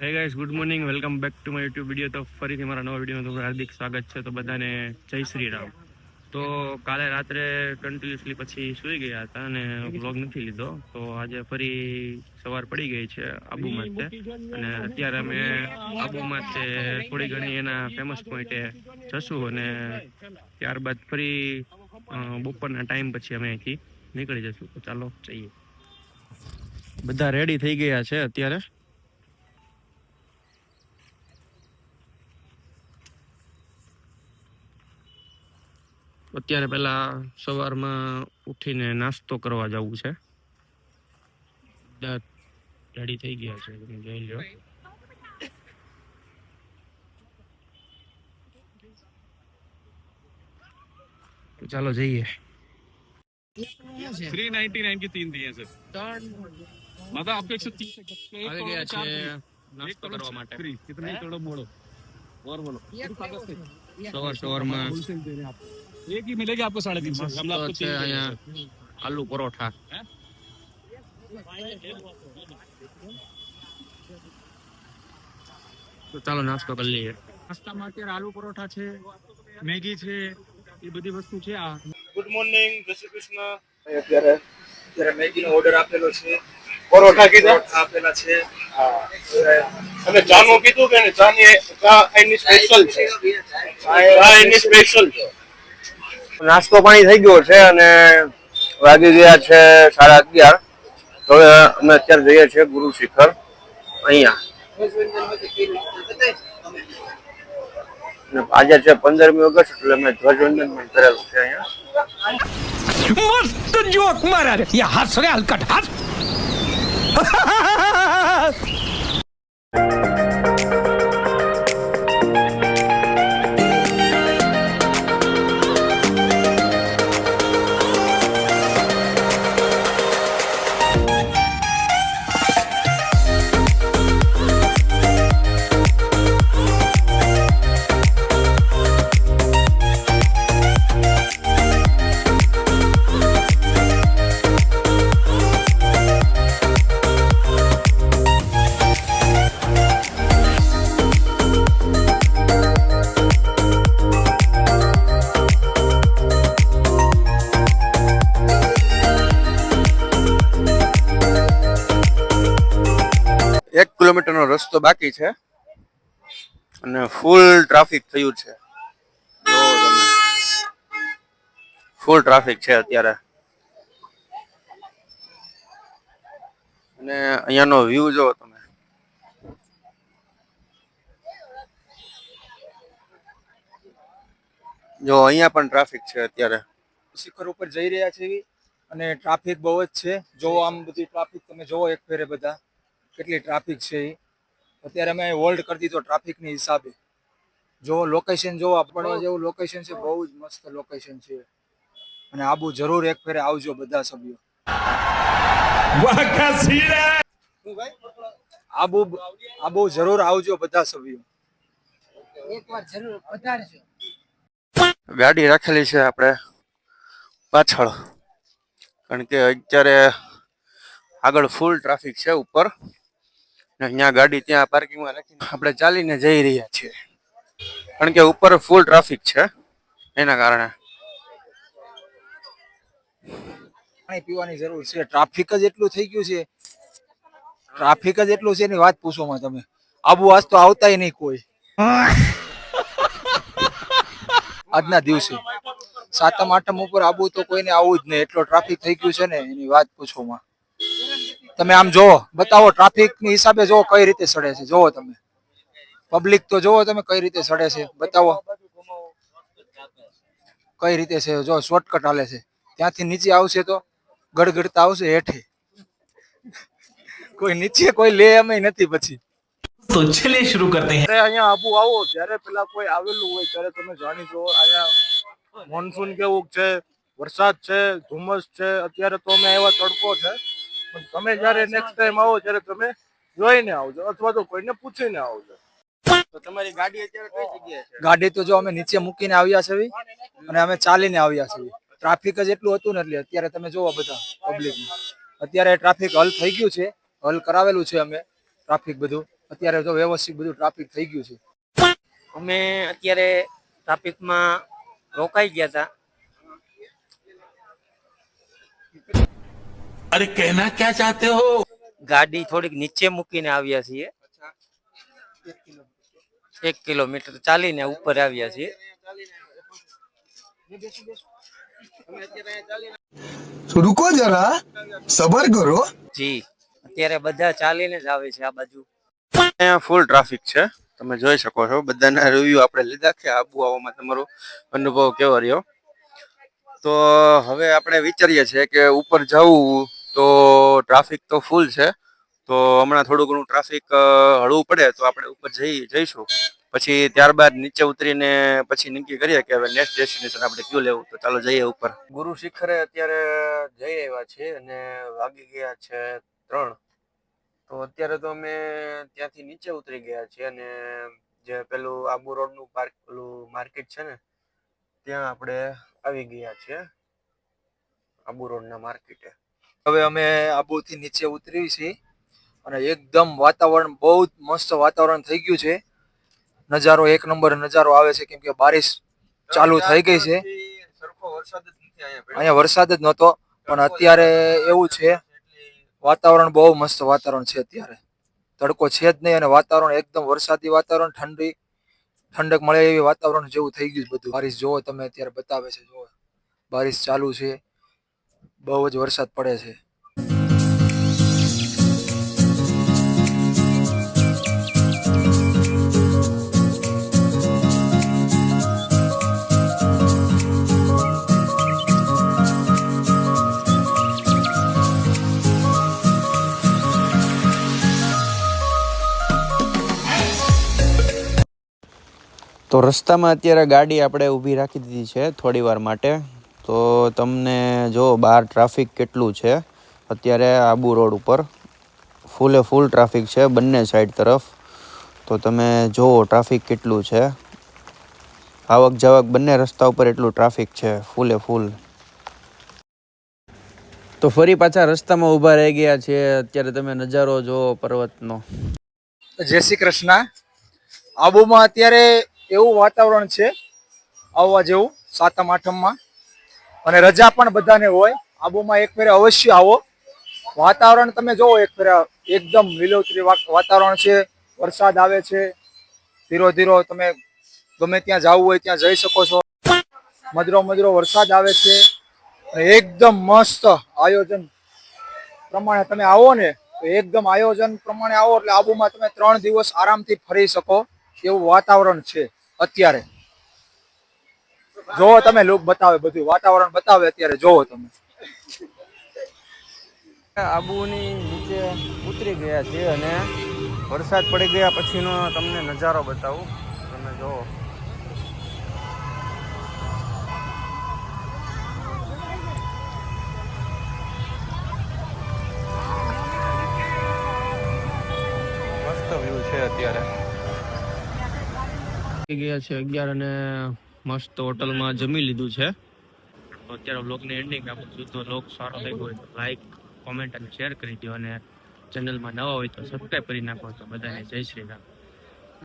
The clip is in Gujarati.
હે guys, good morning, welcome back to my YouTube video. તો ફરીથી મારા નવા વિડીયોમાં તમારું હાર્દિક સ્વાગત છે. તો બધાને જય શ્રી રામ. તો કાલે રાત્રે કન્ટિન્યુઅસલી પછી સૂઈ ગયા હતા અને વ્લોગ નથી લીધો. તો આજે ફરી સવાર પડી ગઈ છે આબુ માટે, અને અત્યારે અમે આબુ માટે થોડી ઘણી એના ફેમસ પોઈન્ટે જશું અને ત્યારબાદ ફરી બપોરના ટાઈમ પછી અમે અહીંથી નીકળી જશું. તો ચાલો જઈએ. બધા રેડી થઈ ગયા છે અત્યારે. અત્યારે પેલા સવારમાં ઉઠીને નાસ્તો કરવા જવું છે. રેડી થઈ ગયા છે, તમે જોઈ લો. તો ચાલો જઈએ. 399 की 3 दिए सर, मतलब आपको 130 આવી ગયા છે નાસ્તો કરવા માટે. कितने करोड़ बोलो और बोलो સવાર સવારમાં होलसेल दे रहे हैं आपको, एक ही मिलेगी आपको 350 हम आपको છે 3 અહીંયા આલુ પરોઠા. તો ચાલો નાસ્તો કરી લઈએ. નાસ્તામાં અત્યારે આલુ પરોઠા છે, મેગી છે, એ બધી વસ્તુ છે. આ ગુડ મોર્નિંગ, જય શ્રી કૃષ્ણ. અત્યારે મેગીનો ઓર્ડર આપેલો છે, પરોઠા કીધા આપેલા છે. અને ચાનું કીધું કે ચા એની સ્પેશિયલ છે, ચા એની સ્પેશિયલ છે. નાસ્તો પાણી થઈ ગયો છે અને વાગી ગયા છે 11:30. તો હવે અમે અત્યારે જઈએ છીએ ગુરુ શિખર. અહીંયા આજે છે 15મી ઓગસ્ટ, એટલે મેં ધ્વજવંદન પણ કરેલું છે અહીંયા. मस्त जोक मारा रे ये हंस रे हलकट हंस એક કિલોમીટરનો રસ્તો બાકી છે અને ફૂલ ટ્રાફિક થયું છે. જો તમે, ફૂલ ટ્રાફિક છે અત્યારે. અને અહીંયાનો વ્યૂ જો તમે. જો અહીંયા પણ ટ્રાફિક છે અત્યારે. શિખર ઉપર જઈ રહ્યા છે અને ટ્રાફિક બહુ જ છે. જો આમ બધી ટ્રાફિક તમે જોવો એક ફેરે બધા કેટલી ટ્રાફિક છે. અત્યારે અમે હોલ્ડ કરી દીધો ટ્રાફિકની હિસાબે. જો લોકેશન જો આપણો જેવું લોકેશન છે, બહુ જ મસ્ત લોકેશન છે. અને આબુ જરૂર એક ફેરે આવજો બધા સભ્યો. આબુ જરૂર આવજો બધા સભ્યો, એકવાર જરૂર પધારજો. ગાડી રાખેલી છે આપણે પાછળ, કારણ કે અત્યારે આગળ ફૂલ ટ્રાફિક છે ઉપર. અહીંયા ગાડી ત્યાં પાર્કિંગમાં રાખીને આપણે ચાલીને જઈ રહ્યા છીએ, કારણ કે ઉપર ફૂલ ટ્રાફિક છે એના કારણે. પાણી પીવાની જરૂર છે. ટ્રાફિક જ એટલું થઈ ગયું છે, ટ્રાફિક જ એટલું છે એની વાત પૂછોમાં તમે. આબુ આજ તો આવતાય નહીં કોઈ આજના દિવસે. 7મ 8મ ઉપર આબુ તો કોઈને આવું જ નહીં, એટલો ટ્રાફિક થઈ ગયું છે ને એની વાત પૂછોમાં. તમે આમ જોવો, બતાવો ટ્રાફિકની હિસાબે જોવો કઈ રીતે સડે છે. જોવો તમે પબ્લિક તો જોવો તમે કઈ રીતે સડે છે, બતાવો કઈ રીતે છે. જો શોર્ટકટ હાલે છે, ત્યાંથી નીચે આવશે તો ગડગડતા આવશે હેઠે. કોઈ નીચે કોઈ લે એમ નથી પછી. तो चलिए शुरू करते हैं. અહીંયા આબુ આવો ત્યારે પેલા કોઈ આવેલું હોય ત્યારે તમે જાણી જો અહીંયા મોનસૂન કેવું છે, વરસાદ છે, ધુમ્મસ છે. અત્યારે તો અમે આવ્યા તડકો છે, પણ તમે જયારે નેક્સ્ટ ટાઈમ આવો ત્યારે તમે જોઈને આવજો અથવા તો કોઈને પૂછીને આવજો. તો તમારી ગાડી અત્યારે કઈ જગ્યાએ છે? ગાડી તો જો અમે નીચે મૂકીને આવ્યા છે અને અમે ચાલીને આવ્યા છીએ. ટ્રાફિક જ એટલું હતું ને એટલે અત્યારે તમે જોવો બધા પબ્લિક. અત્યારે ટ્રાફિક હલ થઈ ગયું છે, હલ કરાવેલું છે અમે ટ્રાફિક બધું. અત્યારે તો વ્યવસ્થિત બધું ટ્રાફિક થઈ ગયું છે. અમે અત્યારે ટ્રાફિકમાં રોકાઈ ગયા હતા. अरे कहना क्या चाहते हो? ગાડી થોડીક નીચે મૂકીને આવ્યા છીએ. 1 કિલોમીટર ચાલીને ઉપર આવ્યા છીએ. रुको जरा सबर करो. જી અત્યારે બધા ચાલીને જ આવે છે આ બાજુ. અહીંયા ફૂલ ટ્રાફિક છે, તમે જોઈ શકો છો. બધાના રિવ્યુ આપણે લીધા કે આબુ આવવામાં તમારો અનુભવ કેવો રહ્યો. તો હવે આપણે વિચારીએ છીએ કે ઉપર જવું, તો ટ્રાફિક તો ફૂલ છે, તો હમણાં થોડું ઘણું ટ્રાફિક હળવું પડે તો આપણે ઉપર જઈશું. પછી ત્યારબાદ નીચે ઉતરીને પછી નક્કી કરીએ કે હવે નેક્સ્ટ ડેસ્ટિનેશન આપણે કયું લેવું. તો ચાલો જઈએ ઉપર. ગુરુ શિખરે અત્યારે જઈ આવ્યા છે અને વાગી ગયા છે 3. તો અત્યારે તો અમે ત્યાંથી નીચે ઉતરી ગયા છીએ અને જે પેલું આબુ રોડનું પેલું માર્કેટ છે ને ત્યાં આપણે આવી ગયા છીએ, આબુ રોડના માર્કેટે. હવે અમે આબુથી નીચે ઉતરી છીએ અને એકદમ વાતાવરણ બહુ જ મસ્ત વાતાવરણ થઈ ગયું છે. નજારો 1 નંબર નજારો આવે છે, કેમ કે બારિશ ચાલુ થઈ ગઈ છે. સરખો વરસાદ જ નથી અહીંયા વરસાદ જ નહોતો, પણ અત્યારે એવું છે વાતાવરણ બહુ મસ્ત વાતાવરણ છે. અત્યારે તડકો છે જ નહીં અને વાતાવરણ એકદમ વરસાદી વાતાવરણ, ઠંડક મળે એવી વાતાવરણ જેવું થઈ ગયું બધું. બારિશ જોવો તમે અત્યારે બતાવે છે, જોવો બારિશ ચાલુ છે, બહુ જ વરસાદ પડે છે. તો રસ્તામાં અત્યારે ગાડી આપણે ઊભી રાખી દીધી છે થોડી વાર માટે. તો તમને જો બહાર ટ્રાફિક કેટલું છે અત્યારે આબુ રોડ ઉપર. ફૂલે ફૂલ ટ્રાફિક છે બંને સાઈડ તરફ. તો તમે જુઓ ટ્રાફિક કેટલું છે. આવક જાવક બંને રસ્તા ઉપર એટલું ટ્રાફિક છે, ફૂલે ફૂલ. તો ફરી પાછા રસ્તામાં ઊભા રહી ગયા છે. અત્યારે તમે નજારો જુઓ પર્વતનો. જય શ્રી કૃષ્ણ. આબુમાં અત્યારે એવું વાતાવરણ છે આવવા જેવું સાતમ આઠમમાં, અને રજા પણ બધાને હોય. આબુમાં એક ફેરે અવશ્ય આવો. વાતાવરણ તમે જોવો એક ફેરે, એકદમ લીલોતરી વાતાવરણ છે. વરસાદ આવે છે ધીરો ધીરો. તમે ગમે ત્યાં જવું હોય ત્યાં જઈ શકો છો. મધરો મધરો વરસાદ આવે છે. એકદમ મસ્ત આયોજન પ્રમાણે તમે આવો ને, તો એકદમ આયોજન પ્રમાણે આવો એટલે આબુમાં તમે 3 દિવસ આરામથી ફરી શકો એવું વાતાવરણ છે અત્યારે. જોવો તમે, લુક બતાવે, બધું વાતાવરણ બતાવે અત્યારે. જોવો તમે. આબુની નીચે ઉતરી ગયા છે અને વરસાદ પડી ગયા પછીનો તમને નજારો બતાવું. તમે જુઓ મસ્ત વ્યૂ છે અત્યારે. ગયા છે 11 અને મસ્ત હોટલમાં જમી લીધું છે. તો અત્યારે વ્લોગની એન્ડિંગ આપું છું. તો વ્લોગ સારો લાગ્યો હોય તો લાઈક, કોમેન્ટ અને શેર કરી દો, અને ચેનલમાં નવા હોય તો સબસ્ક્રાઈબ કરી નાખો. તો બધાને જય શ્રી રામ.